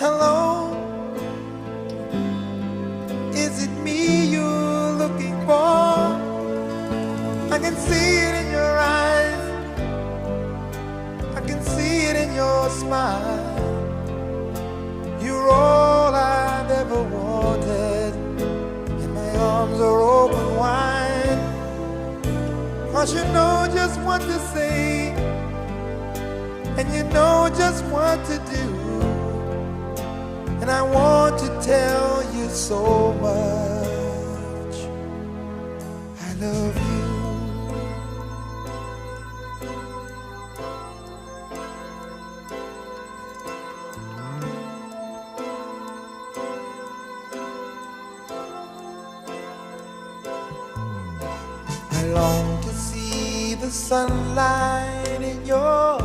Hello, is it me you're looking for? I can see it in your eyes, I can see it in your smile. You're all I've ever wanted, and my arms are open wide. 'Cause you know just what to say, and you know just what to do. And I want to tell you so much I love you. I long to see the sunlight in your